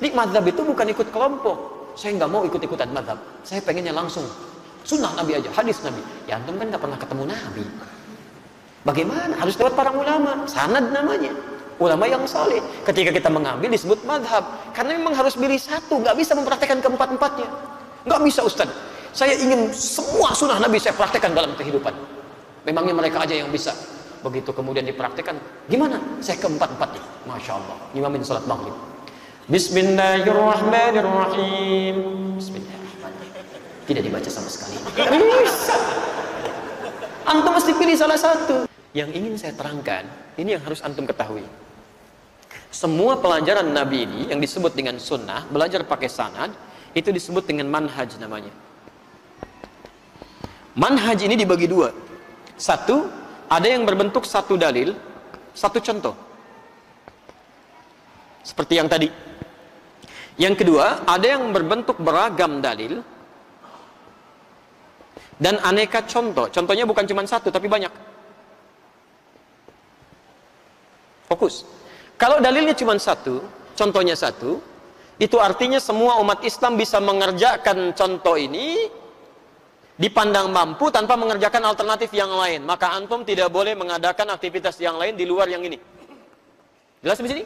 Di mazhab itu bukan ikut kelompok. Saya nggak mau ikut-ikutan mazhab. Saya pengennya langsung sunnah Nabi aja, hadis Nabi. Ya antum kan nggak pernah ketemu Nabi. Bagaimana? Harus lewat para ulama. Sanad namanya. Ulama yang saleh. Ketika kita mengambil disebut mazhab. Karena memang harus pilih satu. Nggak bisa mempraktekkan keempat-empatnya. Nggak bisa Ustaz. Saya ingin semua sunnah Nabi saya praktekkan dalam kehidupan. Memangnya mereka aja yang bisa. Begitu kemudian dipraktekkan, gimana? Saya keempat-empatnya. Masya Allah. Imamin salat maghrib. Bismillahirrahmanirrahim. Bismillahirrahmanirrahim. Tidak dibaca sama sekali. Bisa. Antum mesti pilih salah satu. Yang ingin saya terangkan, ini yang harus antum ketahui. Semua pelajaran Nabi ini yang disebut dengan sunnah, belajar pakai sanad, itu disebut dengan manhaj namanya. Manhaj ini dibagi dua. Satu, ada yang berbentuk satu dalil, satu contoh. Seperti yang tadi. Yang kedua, ada yang berbentuk beragam dalil dan aneka contoh. Contohnya bukan cuma satu, tapi banyak. Fokus. Kalau dalilnya cuma satu, contohnya satu, itu artinya semua umat Islam bisa mengerjakan contoh ini dipandang mampu tanpa mengerjakan alternatif yang lain. Maka antum tidak boleh mengadakan aktivitas yang lain di luar yang ini. Jelas di sini?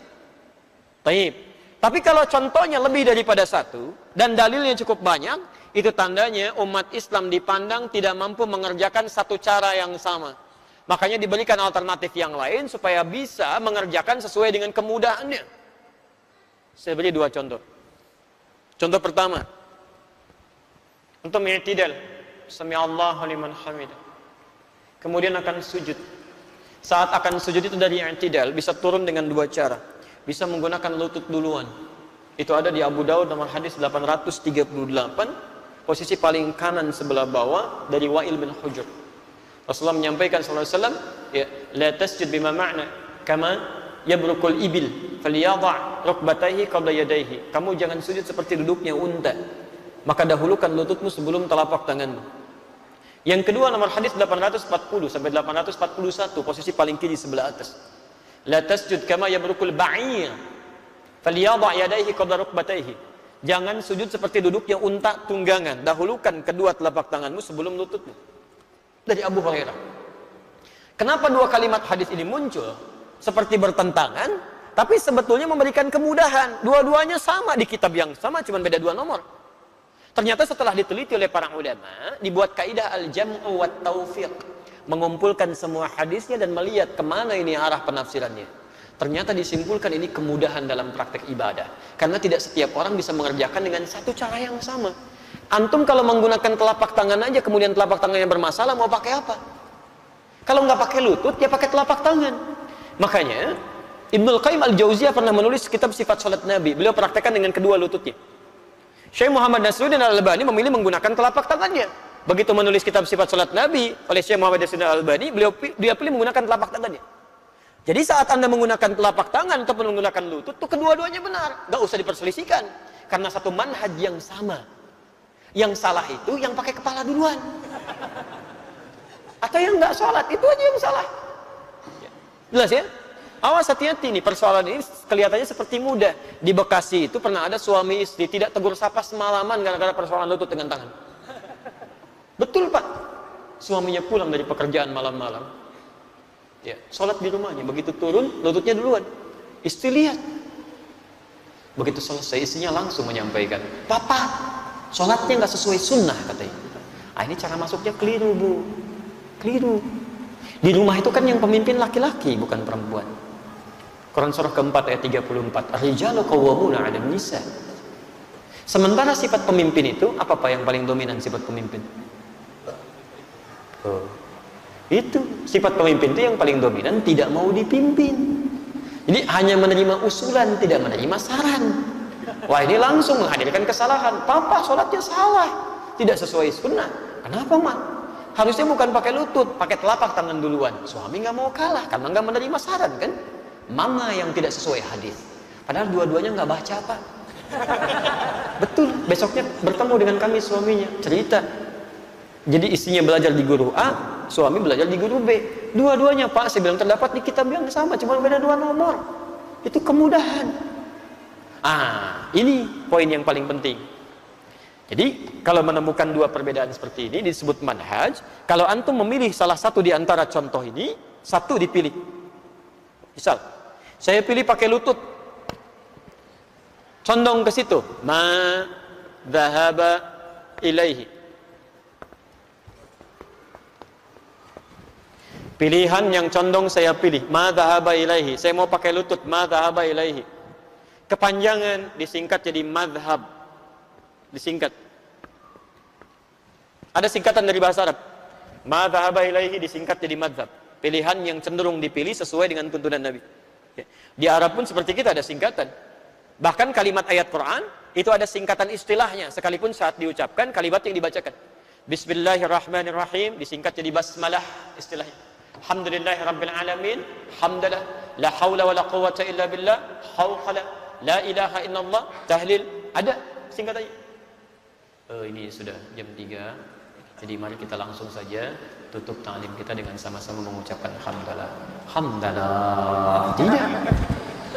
Baik. Tapi kalau contohnya lebih daripada satu dan dalilnya cukup banyak, itu tandanya umat Islam dipandang tidak mampu mengerjakan satu cara yang sama. Makanya diberikan alternatif yang lain supaya bisa mengerjakan sesuai dengan kemudahannya. Saya beri dua contoh. Contoh pertama, untuk i'tidal. Sami'allahu liman hamidah. Kemudian akan sujud. Saat akan sujud itu dari i'tidal bisa turun dengan dua cara. Bisa menggunakan lutut duluan. Itu ada di Abu Daud nomor hadis 838, posisi paling kanan sebelah bawah dari Wa'il bin Hujr. Rasulullah menyampaikan sallallahu alaihi wasallam, ya, la tasjud bima ma'na kama yabrukul ibil falyadha rukbatayhi qabla yadayhi. Kamu jangan sujud seperti duduknya unta. Maka dahulukan lututmu sebelum telapak tanganmu. Yang kedua nomor hadis 840 sampai 841, posisi paling kiri sebelah atas. La tasjud kama yabrukul ba'ir falyadha yadayhi qabla rukbatayhi. Jangan sujud seperti duduknya unta tunggangan. Dahulukan kedua telapak tanganmu sebelum lututmu. Dari Abu Hurairah. Kenapa dua kalimat hadis ini muncul seperti bertentangan, tapi sebetulnya memberikan kemudahan. Dua-duanya sama di kitab yang sama, cuma beda dua nomor. Ternyata setelah diteliti oleh para ulama, dibuat kaidah al-jam'u wa taufiq, mengumpulkan semua hadisnya dan melihat kemana ini arah penafsirannya. Ternyata disimpulkan ini kemudahan dalam praktek ibadah, karena tidak setiap orang bisa mengerjakan dengan satu cara yang sama. Antum kalau menggunakan telapak tangan aja, kemudian telapak tangannya bermasalah, mau pakai apa? Kalau nggak pakai lutut, ya pakai telapak tangan. Makanya Ibnul Qayyim al-Jauziyah pernah menulis kitab sifat salat Nabi. Beliau praktekkan dengan kedua lututnya. Syekh Muhammad Nasruddin Al-Albani memilih menggunakan telapak tangannya. Begitu menulis kitab sifat salat Nabi oleh Syekh Muhammad Nasruddin Al-Albani, dia pilih menggunakan telapak tangannya. Jadi saat Anda menggunakan telapak tangan ataupun menggunakan lutut, itu kedua-duanya benar. Nggak usah diperselisihkan. Karena satu manhaj yang sama. Yang salah itu yang pakai kepala duluan. Atau yang nggak sholat, itu aja yang salah. Jelas ya? Awas, hati-hati nih, persoalan ini kelihatannya seperti mudah. Di Bekasi itu pernah ada suami istri tidak tegur sapa semalaman gara-gara persoalan lutut dengan tangan. Betul Pak. Suaminya pulang dari pekerjaan malam-malam, ya, sholat di rumahnya. Begitu turun, lututnya duluan. Istri lihat. Begitu selesai, istrinya langsung menyampaikan, Papa, sholatnya nggak sesuai sunnah katanya. Ah, ini cara masuknya keliru Bu. Keliru. Di rumah itu kan yang pemimpin laki-laki, bukan perempuan. Quran surah keempat ayat 34. Ar-rijalu qawwamuna 'alan nisa. Sementara sifat pemimpin itu apa Pak yang paling dominan sifat pemimpin? Itu sifat pemimpin itu yang paling dominan, tidak mau dipimpin. Jadi hanya menerima usulan, tidak menerima saran. Wah, ini langsung menghadirkan kesalahan. Papa sholatnya salah, tidak sesuai sunnah. Kenapa Mak? Harusnya bukan pakai lutut, pakai telapak tangan duluan. Suami nggak mau kalah karena nggak menerima saran kan? Mama yang tidak sesuai hadis. Padahal dua-duanya nggak baca Pak. Betul. Besoknya bertemu dengan kami suaminya, cerita. Jadi istrinya belajar di guru A, suami belajar di guru B. Dua-duanya Pak, saya bilang terdapat di kitab yang sama, cuma beda dua nomor. Itu kemudahan. Ah, ini poin yang paling penting. Jadi, kalau menemukan dua perbedaan seperti ini disebut manhaj. Kalau antum memilih salah satu di antara contoh ini, satu dipilih. Misal, saya pilih pakai lutut. Condong ke situ. Ma dhahaba ilaihi. Pilihan yang condong saya pilih. Ma dhahaba ilaihi. Saya mau pakai lutut. Ma dhahaba ilaihi. Kepanjangan disingkat jadi madhab. Disingkat. Ada singkatan dari bahasa Arab. Ma dhahaba ilaihi disingkat jadi madhab. Pilihan yang cenderung dipilih sesuai dengan tuntunan Nabi. Di Arab pun seperti kita ada singkatan. Bahkan kalimat ayat Quran itu ada singkatan istilahnya, sekalipun saat diucapkan kalimat yang dibacakan. Bismillahirrahmanirrahim disingkat jadi basmalah istilahnya. Alhamdulillahirabbil alamin, hamdalah, la haula wala quwwata illa billah, hauqala, la ilaha illallah, tahlil, ada singkatannya. Ini sudah jam 3. Jadi mari kita langsung saja tutup ta'lim kita dengan sama-sama mengucapkan hamdalah. Hamdalah. Tidak.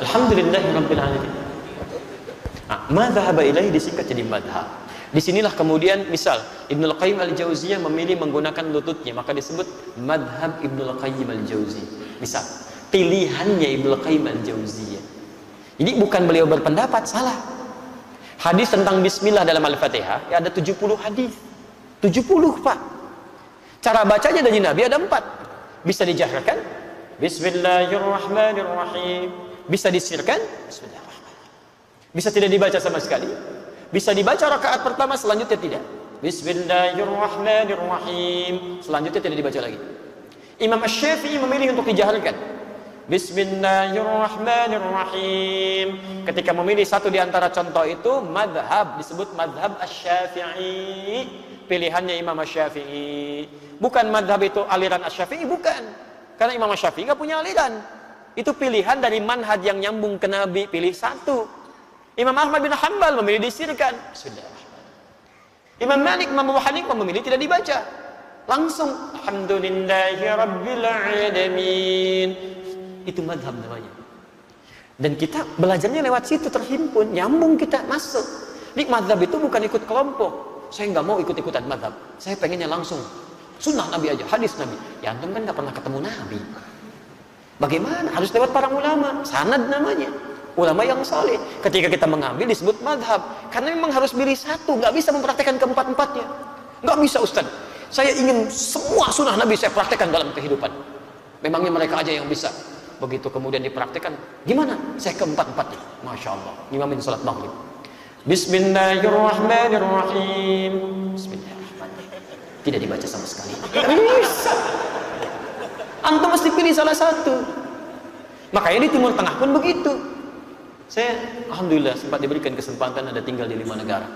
Alhamdulillahirabbil alamin. Ma dhahaba ilaihi disingkat jadi madhab. Disinilah kemudian misal Ibnul Qayyim al-Jauziyah memilih menggunakan lututnya, maka disebut madhab Ibnul Qayyim al-Jauziyah. Misal pilihannya Ibnul Qayyim al-Jauziyah. Ini bukan beliau berpendapat, salah. Hadis tentang bismillah dalam Al-Fatihah ya ada 70 hadis. 70 Pak. Cara bacanya dari Nabi ada 4. Bisa dijaharkan Bismillahirrahmanirrahim. Bisa disirkan Bismillahirrahmanirrahim. Bisa tidak dibaca sama sekali. Bisa dibaca rakaat pertama, selanjutnya tidak. Bismillahirrahmanirrahim. Selanjutnya tidak dibaca lagi. Imam Asy-Syafi'i memilih untuk dijaharkan. Bismillahirrahmanirrahim. Ketika memilih satu di antara contoh itu, madhab disebut madhab Asy-Syafi'i. Pilihannya Imam Asy-Syafi'i. Bukan madhab itu aliran Asy-Syafi'i, bukan. Karena Imam Asy-Syafi'i nggak punya aliran. Itu pilihan dari manhaj yang nyambung ke Nabi. Pilih satu. Imam Ahmad bin Hanbal memilih disirkan. Sudah. Imam Malik, Imam Abu Hanifah memilih tidak dibaca. Langsung. Alhamdulillahirabbil alamin. Itu madhab namanya. Dan kita belajarnya lewat situ, terhimpun, nyambung, kita masuk. Ini madhab itu bukan ikut kelompok. Saya nggak mau ikut-ikutan madhab. Saya pengennya langsung sunnah Nabi aja, hadis Nabi. Ya antum kan nggak pernah ketemu Nabi. Bagaimana? Harus lewat para ulama. Sanad namanya. Ulama yang saleh. Ketika kita mengambil disebut madhab. Karena memang harus pilih satu. Nggak bisa mempraktekkan keempat-empatnya. Nggak bisa Ustaz. Saya ingin semua sunnah Nabi saya praktekkan dalam kehidupan. Memangnya mereka aja yang bisa. Begitu kemudian dipraktekkan. Gimana? Saya keempat-empatnya. Masya Allah. Imamin salat maghrib. Bismillahirrahmanirrahim. Bismillahirrahmanirrahim. Tidak dibaca sama sekali. Bisa. Antum mesti pilih salah satu. Makanya di Timur Tengah pun begitu. Saya alhamdulillah sempat diberikan kesempatan ada tinggal di 5 negara.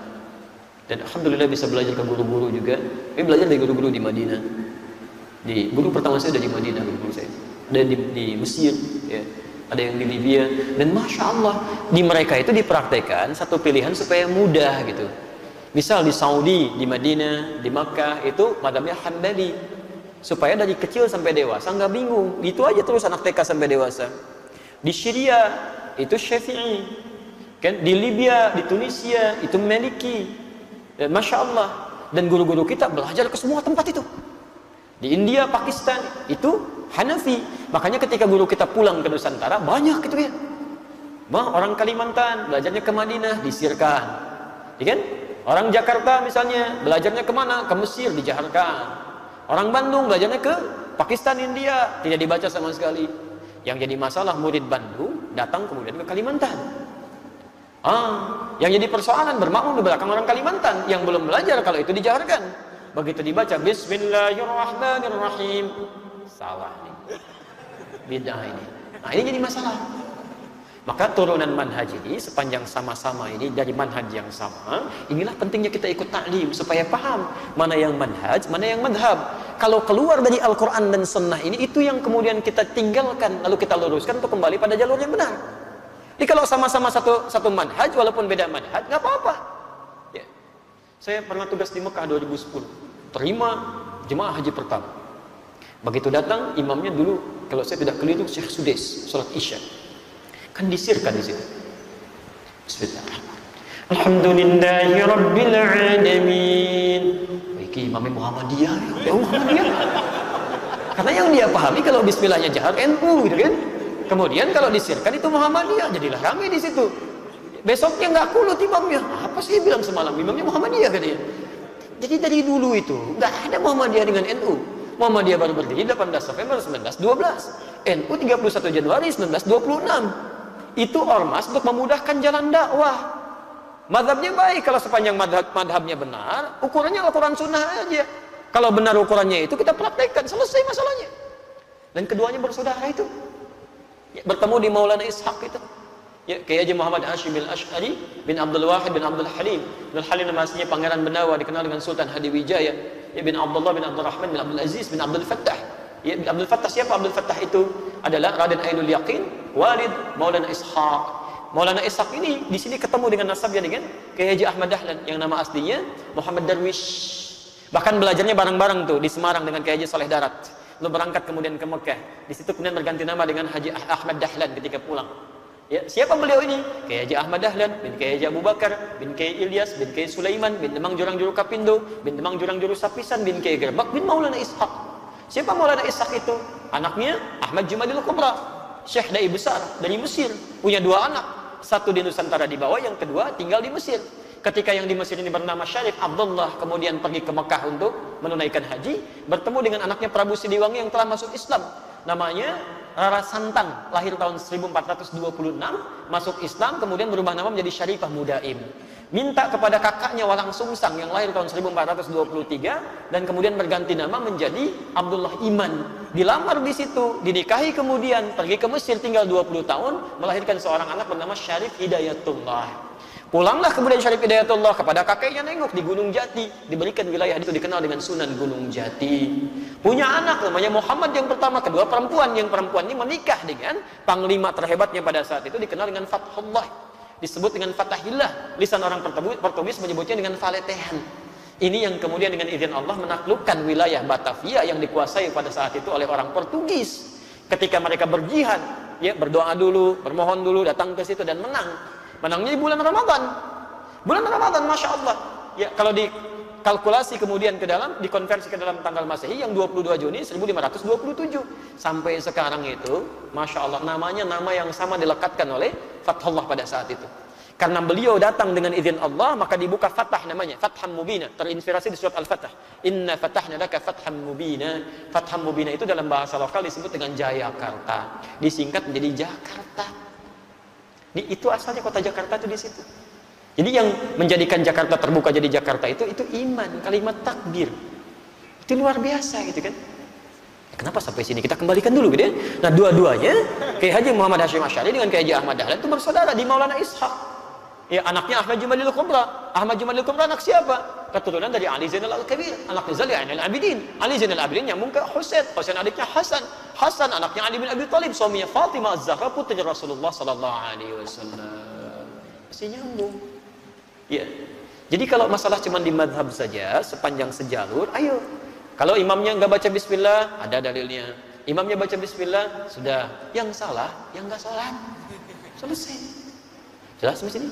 Dan alhamdulillah bisa belajar ke guru-guru juga. Saya belajar dari guru-guru di Madinah. Di guru pertama saya ada di Madinah, guru saya. Ada di Mesir, ya. Ada yang di Libya. Dan masya Allah di mereka itu dipraktekkan satu pilihan supaya mudah gitu. Misal di Saudi, di Madinah, di Makkah itu madhabnya Hanbali. Supaya dari kecil sampai dewasa nggak bingung. Itu aja terus anak TK sampai dewasa. Di Syria itu Syafi'i, kan? Di Libya, di Tunisia itu Maliki. Dan masya Allah, dan guru-guru kita belajar ke semua tempat itu. Di India, Pakistan itu Hanafi. Makanya ketika guru kita pulang ke Nusantara banyak gitu ya. Orang Kalimantan belajarnya ke Madinah disirkan, ya kan? Orang Jakarta misalnya belajarnya kemana? Ke Mesir dijaharkan. Orang Bandung belajarnya ke Pakistan, India tidak dibaca sama sekali. Yang jadi masalah murid Bandung datang kemudian ke Kalimantan. Yang jadi persoalan bermakmum di belakang orang Kalimantan yang belum belajar kalau itu dijaharkan. Begitu dibaca Bismillahirrahmanirrahim, salah nih. Bid'ah ini. Nah ini jadi masalah. Maka turunan manhaj ini sepanjang sama-sama ini dari manhaj yang sama, inilah pentingnya kita ikut ta'lim supaya paham mana yang manhaj, mana yang madhab. Kalau keluar dari Al-Quran dan Sunnah ini, itu yang kemudian kita tinggalkan, lalu kita luruskan untuk kembali pada jalur yang benar. Jadi kalau sama-sama satu manhaj, walaupun beda manhaj, nggak apa-apa. Ya. Saya pernah tugas di Mekah 2010, terima jemaah haji pertama. Begitu datang, imamnya dulu, kalau saya tidak keliru, Syekh Sudais, sholat Isya. Kan disirkan di situ. Bismillahirrahmanirrahim. Alhamdulillahi Rabbil Alamin. Iki Imam Muhammadiyah. Ya Muhammadiyah. Karena yang dia pahami kalau bismillahnya jahar NU gitu kan. Kemudian kalau disirkan itu Muhammadiyah, jadilah ramai di situ. Besoknya nggak kulut imamnya. Apa sih bilang semalam imamnya Muhammadiyah katanya. Jadi dari dulu itu nggak ada Muhammadiyah dengan NU. Muhammadiyah baru berdiri 18 November 1912. NU 31 Januari 1926. Itu ormas untuk memudahkan jalan dakwah. Madhabnya baik kalau sepanjang madhabnya benar, ukurannya Al-Quran Sunnah aja. Kalau benar ukurannya itu kita praktekkan, selesai masalahnya. Dan keduanya bersaudara itu. Ya, bertemu di Maulana Ishaq itu. Ya, Kiai Haji Muhammad Hashim Al-Ash'ari bin Abdul Wahid bin Abdul Halim. Abdul Halim nama aslinya Pangeran Benawa, dikenal dengan Sultan Hadiwijaya. Ya, bin Abdullah bin Abdul Rahman bin Abdul Aziz bin Abdul Fattah. Ya, bin Abdul Fattah siapa Abdul Fattah itu? Adalah Raden Ainul Yaqin, walid Maulana Ishaq. Maulana Ishaq ini di sini ketemu dengan nasabnya dengan Kiai Haji Ahmad Dahlan yang nama aslinya Muhammad Darwish. Bahkan belajarnya bareng-bareng tuh di Semarang dengan Kiai Haji Saleh Darat. Lalu berangkat kemudian ke Mekah. Di situ kemudian berganti nama dengan Haji Ahmad Dahlan ketika pulang. Ya, siapa beliau ini? Kiai Haji Ahmad Dahlan bin Kiai Haji Abu Bakar bin Kiai Ilyas bin Kiai Sulaiman bin Demang Jurang Juru Kapindo bin Demang Jurang Juru Sapisan bin Kiai Gerbak bin Maulana Ishaq. Siapa Maulana Ishaq itu? Anaknya Ahmad Jumadil Kubra, Syekh Dai besar dari Mesir, punya dua anak. Satu di Nusantara di bawah, yang kedua tinggal di Mesir. Ketika yang di Mesir ini bernama Syarif Abdullah kemudian pergi ke Mekah untuk menunaikan haji, bertemu dengan anaknya Prabu Siliwangi yang telah masuk Islam. Namanya Rara Santang, lahir tahun 1426, masuk Islam, kemudian berubah nama menjadi Syarifah Mudaim. Minta kepada kakaknya Walang Sungsang yang lahir tahun 1423 dan kemudian berganti nama menjadi Abdullah Iman. Dilamar di situ, dinikahi kemudian pergi ke Mesir tinggal 20 tahun, melahirkan seorang anak bernama Syarif Hidayatullah. Pulanglah kemudian Syarif Hidayatullah kepada kakeknya, nengok di Gunung Jati, diberikan wilayah itu dikenal dengan Sunan Gunung Jati. Punya anak namanya Muhammad yang pertama, kedua perempuan. Yang perempuan ini menikah dengan panglima terhebatnya pada saat itu dikenal dengan Fathullah. Disebut dengan Fatahillah. Lisan orang Portugis menyebutnya dengan Faletehan. Ini yang kemudian dengan izin Allah menaklukkan wilayah Batavia yang dikuasai pada saat itu oleh orang Portugis. Ketika mereka berjihad, ya berdoa dulu, bermohon dulu, datang ke situ dan menang. Menangnya di bulan Ramadan. Bulan Ramadan, Masya Allah. Ya, kalau dikalkulasi kemudian ke dalam, dikonversi ke dalam tanggal Masehi yang 22 Juni 1527. Sampai sekarang itu, Masya Allah, namanya nama yang sama dilekatkan oleh Fathullah pada saat itu. Karena beliau datang dengan izin Allah, maka dibuka Fatah namanya, Fatham Mubina, terinspirasi di surat Al-Fatah. Inna fatahna laka Fatham Mubina. Fatham Mubina itu dalam bahasa lokal disebut dengan Jayakarta. Disingkat menjadi Jakarta. Itu asalnya kota Jakarta itu di situ. Jadi yang menjadikan Jakarta terbuka jadi Jakarta itu iman, kalimat takbir. Itu luar biasa gitu kan. Kenapa sampai sini? Kita kembalikan dulu gitu ya. Nah, dua-duanya Kiai Haji Muhammad Hashim Asy'ari dengan Kiai Haji Ahmad Dahlan itu bersaudara di Maulana Ishaq. Ya, anaknya Ahmad Jumadil Kubra. Ahmad Jumadil Kubra anak siapa? Keturunan dari Ali Zainal Al-Kabir, anaknya Zali Ainul Abidin. Ali Zainal Abidin nyambung ke Husain, Husain adiknya Hasan, Hasan anaknya Ali bin Abi Thalib, suaminya Fatimah Az-Zahra putri Rasulullah sallallahu alaihi wasallam. Masih nyambung. Ya. Jadi kalau masalah cuma di madhab saja, sepanjang sejalur, ayo. Kalau imamnya nggak baca bismillah, ada dalilnya. Imamnya baca bismillah, sudah. Yang salah, yang nggak sholat. Selesai. Jelas di sini?